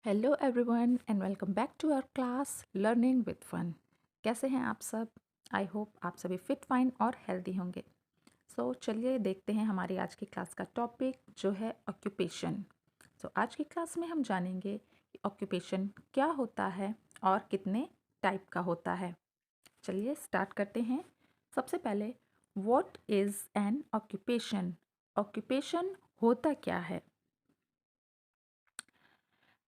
Hello everyone and welcome back to our class learning with fun. कैसे हैं आप सब? आई होप आप सभी फिट फाइन और हेल्दी होंगे। चलिए देखते हैं हमारी आज की क्लास का टॉपिक जो है ऑक्यूपेशन। आज की क्लास में हम जानेंगे कि ऑक्यूपेशन क्या होता है और कितने टाइप का होता है। चलिए स्टार्ट करते हैं। सबसे पहले, what is an occupation? Occupation होता क्या है?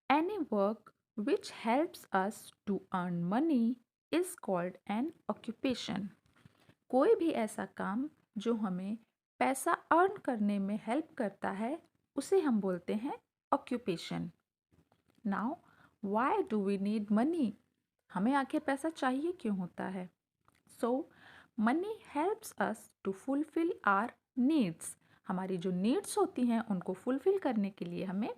Any work which helps us to earn money is called an occupation. कोई भी ऐसा काम जो हमें पैसा अर्न करने में हेल्प करता है उसे हम बोलते हैं occupation. Now, why do we need money? हमें आखिर पैसा चाहिए क्यों होता है? So, money helps us to fulfill our needs. हमारी जो नीड्स होती हैं उनको फुलफिल करने के लिए हमें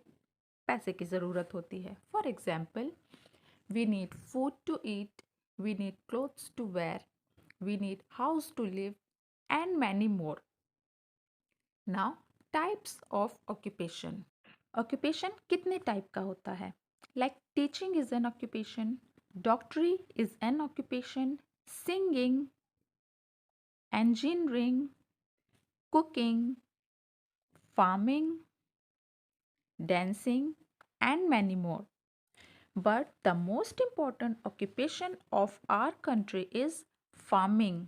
पैसे की ज़रूरत होती है। For example, we need food to eat, we need clothes to wear, we need house to live and many more. Now, types of occupation. Occupation कितने टाइप का होता है? Like teaching is an occupation, डॉक्टरी is an occupation, singing, engineering, cooking, farming, dancing, and many more. But the most important occupation of our country is farming.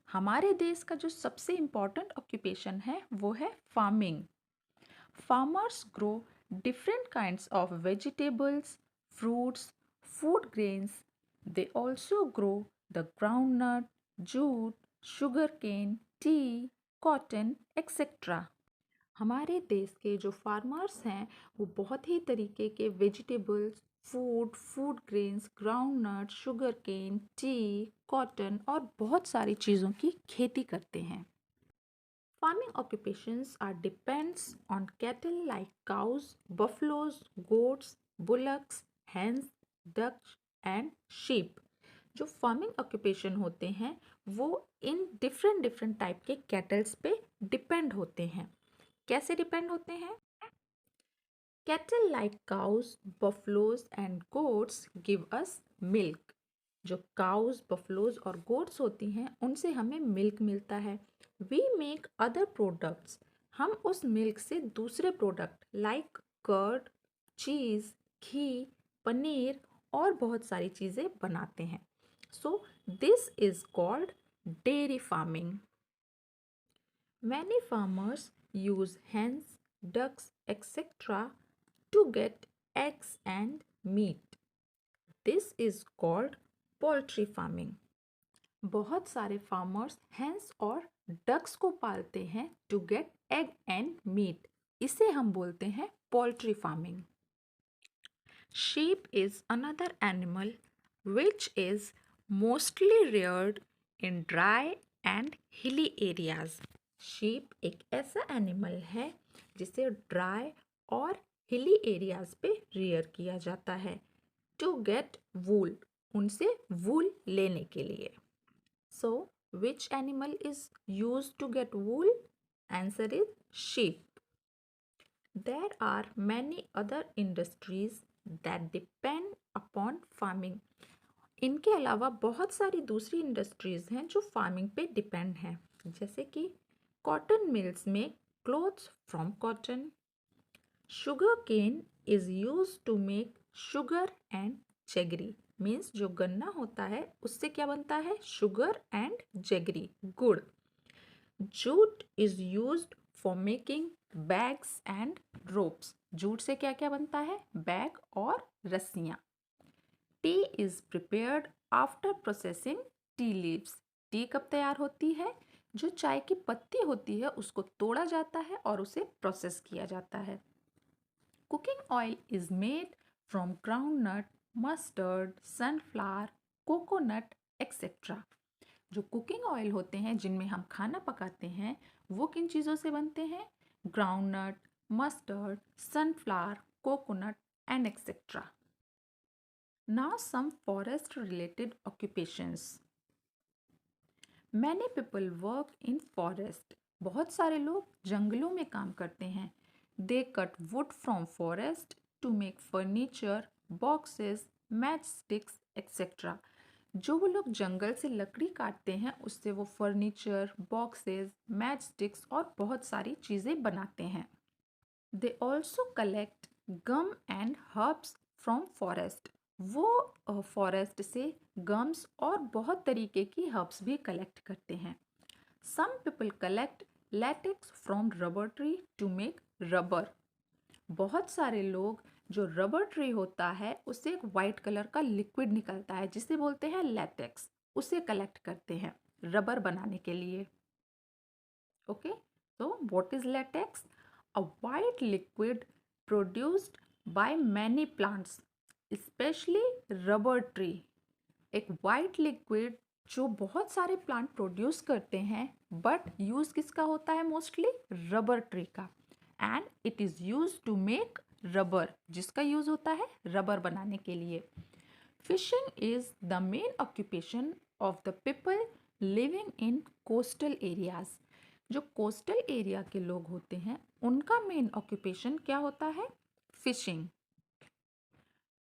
हमारे देश का जो सबसे इम्पोर्टेंट ऑक्यूपेशन है वो है farming. Farmers grow different kinds of vegetables, fruits, food grains. They also grow the groundnut, jute, sugarcane, tea, cotton, etc. हमारे देश के जो फार्मर्स हैं वो बहुत ही तरीके के vegetables, food grains, groundnut, sugar cane, tea, cotton और बहुत सारी चीज़ों की खेती करते हैं. Farming occupations are depends on cattle like cows, buffaloes, goats, bullocks, hens, ducks and sheep. जो फार्मिंग ऑक्यूपेशन होते हैं वो इन डिफरेंट टाइप के कैटल्स पे डिपेंड होते हैं. कैसे डिपेंड होते हैं? Cattle like cows, buffaloes and goats give us milk. जो cows, buffaloes और goats होती हैं उनसे हमें milk मिलता है. We make other products. हम उस milk से दूसरे product like curd, cheese, घी, पनीर और बहुत सारी चीज़ें बनाते हैं. So this is called dairy farming. Many farmers use hens, ducks, etc. to get eggs and meat. This is called poultry farming. बहुत सारे फार्मर्स हेंस और डक्स को पालते हैं to get egg and meat. इसे हम बोलते हैं poultry farming. Sheep is another animal which is mostly reared in dry and hilly areas. Sheep एक ऐसा एनिमल है जिसे ड्राई और हिली एरियाज पे रियर किया जाता है टू गेट वूल, उनसे वूल लेने के लिए. So which animal is use to get wool? Answer is sheep. There are many other industries that depend upon farming. इनके अलावा बहुत सारी दूसरी इंडस्ट्रीज हैं जो फार्मिंग पे डिपेंड हैं, जैसे कि कॉटन मिल्स में clothes from cotton. Sugar cane is use to make sugar and jaggery. Means जो गन्ना होता है उससे क्या बनता है? शुगर एंड जेगरी, गुड़. Jute is used for making bags and ropes. Jute से क्या क्या बनता है? बैग और रस्सियाँ. Tea is prepared after processing tea leaves. Tea कब तैयार होती है? जो चाय की पत्ती होती है उसको तोड़ा जाता है और उसे प्रोसेस किया जाता है. Cooking oil is made from groundnut, mustard, sunflower, coconut etcetera. जो कुकिंग ऑयल होते हैं जिनमें हम खाना पकाते हैं वो किन चीज़ों से बनते हैं? Groundnut, mustard, sunflower, coconut and etcetera. Now some forest related occupations. Many people work in forest. बहुत सारे लोग जंगलों में काम करते हैं. They cut wood from forest, to make furniture, boxes, matchsticks, etc. जो वो लोग जंगल से लकड़ी काटते हैं उससे वो फर्नीचर, बॉक्सेस, मैचस्टिक्स और बहुत सारी चीज़ें बनाते हैं. They also collect gum and herbs from forest. वो फॉरेस्ट से गम्स और बहुत तरीके की हर्ब्स भी कलेक्ट करते हैं. Some people collect latex from rubber tree to make rubber. बहुत सारे लोग जो रबर ट्री होता है उससे एक वाइट कलर का लिक्विड निकलता है जिसे बोलते हैं लेटेक्स, उसे कलेक्ट करते हैं रबर बनाने के लिए. Okay, so what is latex? A white liquid produced by many plants, especially rubber tree. एक वाइट लिक्विड जो बहुत सारे प्लांट प्रोड्यूस करते हैं बट यूज किसका होता है मोस्टली रबर ट्री का. And it is use to make rubber, जिसका यूज होता है रबर बनाने के लिए. Fishing is the main occupation of the people living in coastal areas. जो कोस्टल एरिया के लोग होते हैं उनका मेन ऑक्यूपेशन क्या होता है, fishing.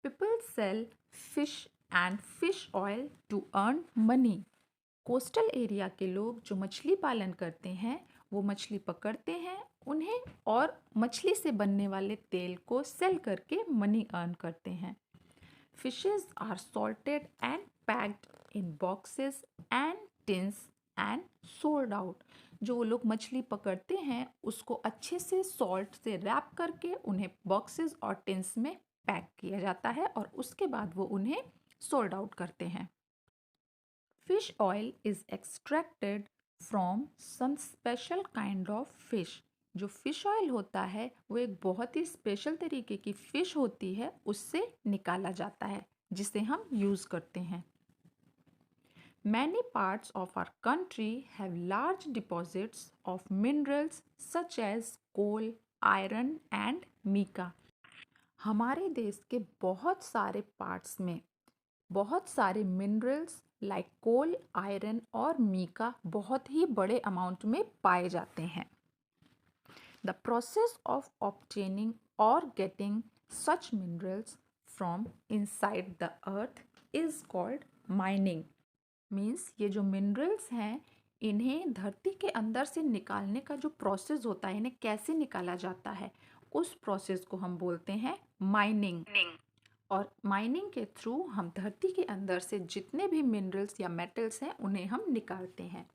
People sell fish and fish oil to earn money. Coastal area के लोग जो मछली पालन करते हैं वो मछली पकड़ते हैं उन्हें और मछली से बनने वाले तेल को सेल करके मनी अर्न करते हैं. Fishes are salted and packed in boxes and tins and sold out. जो वो लोग मछली पकड़ते हैं उसको अच्छे से सॉल्ट से रैप करके उन्हें बॉक्सेस और टिन्स में पैक किया जाता है और उसके बाद वो उन्हें सोल्ड आउट करते हैं. Fish oil is extracted from some special kind of fish. जो फिश ऑयल होता है वो एक बहुत ही स्पेशल तरीके की फिश होती है, उससे निकाला जाता है जिसे हम यूज़ करते हैं. Many parts of our country have large deposits of minerals such as coal, iron and mica. हमारे देश के बहुत सारे पार्ट्स में बहुत सारे मिनरल्स लाइक कोल, आयरन और मीका बहुत ही बड़े अमाउंट में पाए जाते हैं. द प्रोसेस ऑफ ऑब्टेनिंग और getting such minerals from inside the earth is called mining. Means ये जो मिनरल्स हैं इन्हें धरती के अंदर से निकालने का जो प्रोसेस होता है, इन्हें कैसे निकाला जाता है, उस प्रोसेस को हम बोलते हैं माइनिंग. और माइनिंग के थ्रू हम धरती के अंदर से जितने भी मिनरल्स या मेटल्स हैं उन्हें हम निकालते हैं.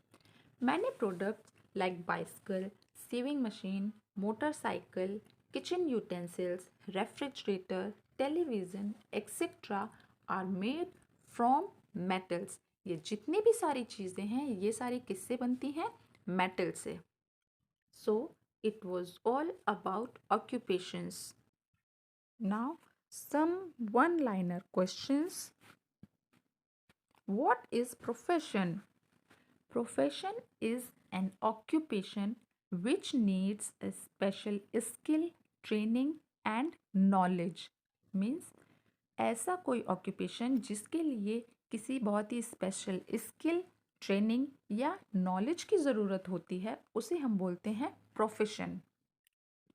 Many products like bicycle, sewing machine, motorcycle, kitchen utensils, refrigerator, television etcetera are made from metals. ये जितनी भी सारी चीज़ें हैं ये सारी किससे बनती हैं, मेटल से. So it was all about occupations. Now some one-liner questions. What is profession? Profession is an occupation which needs a special skill, training and knowledge. Means ऐसा कोई occupation जिसके लिए किसी बहुत ही स्पेशल स्किल, ट्रेनिंग या knowledge की ज़रूरत होती है उसे हम बोलते हैं प्रोफेशन.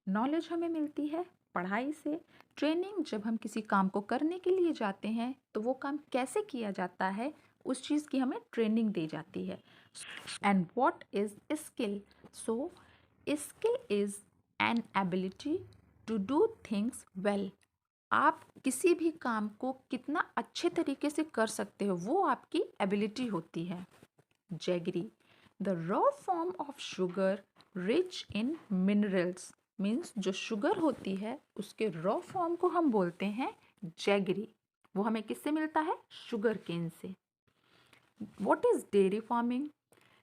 नॉलेज हमें मिलती है पढ़ाई से. ट्रेनिंग जब हम किसी काम को करने के लिए जाते हैं तो वो काम कैसे किया जाता है उस चीज़ की हमें ट्रेनिंग दी जाती है. And what is skill? So skill is an ability to do things well. आप किसी भी काम को कितना अच्छे तरीके से कर सकते हो वो आपकी एबिलिटी होती है. Jaggery, the raw form of sugar rich in minerals. Means जो शुगर होती है उसके रॉ फॉर्म को हम बोलते हैं जैगरी. वो हमें किससे मिलता है, शुगर केन से. What is dairy farming?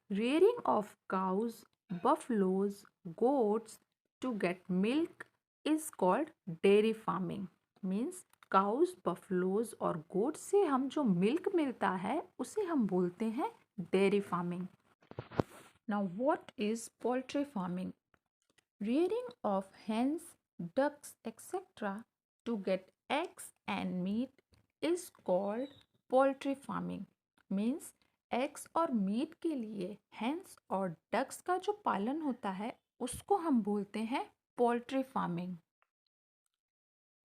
rearing of cows, buffaloes, goats to get milk is called dairy farming. Means cows, buffaloes और goats से हम जो milk मिलता है उसे हम बोलते हैं dairy farming. Now what is poultry farming? Rearing of hens, ducks, etc. to get eggs and meat is called poultry farming. Means eggs और मीट के लिए हेंस और डक्स का जो पालन होता है उसको हम बोलते हैं poultry farming.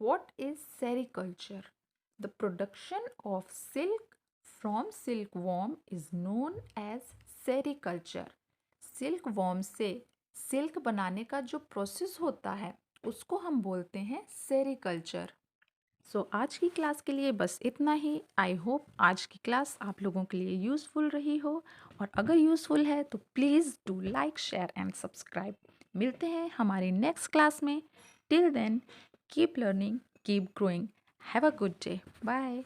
What is sericulture? The production of silk from silkworm is known as sericulture. Silkworm से सिल्क बनाने का जो प्रोसेस होता है उसको हम बोलते हैं सेरिकल्चर। आज की क्लास के लिए बस इतना ही। आई होप आज की क्लास आप लोगों के लिए यूज़फुल रही हो, और अगर यूज़फुल है तो please do like, share and subscribe. मिलते हैं हमारी नेक्स्ट क्लास में। Till then keep learning, keep growing, have a good day, bye.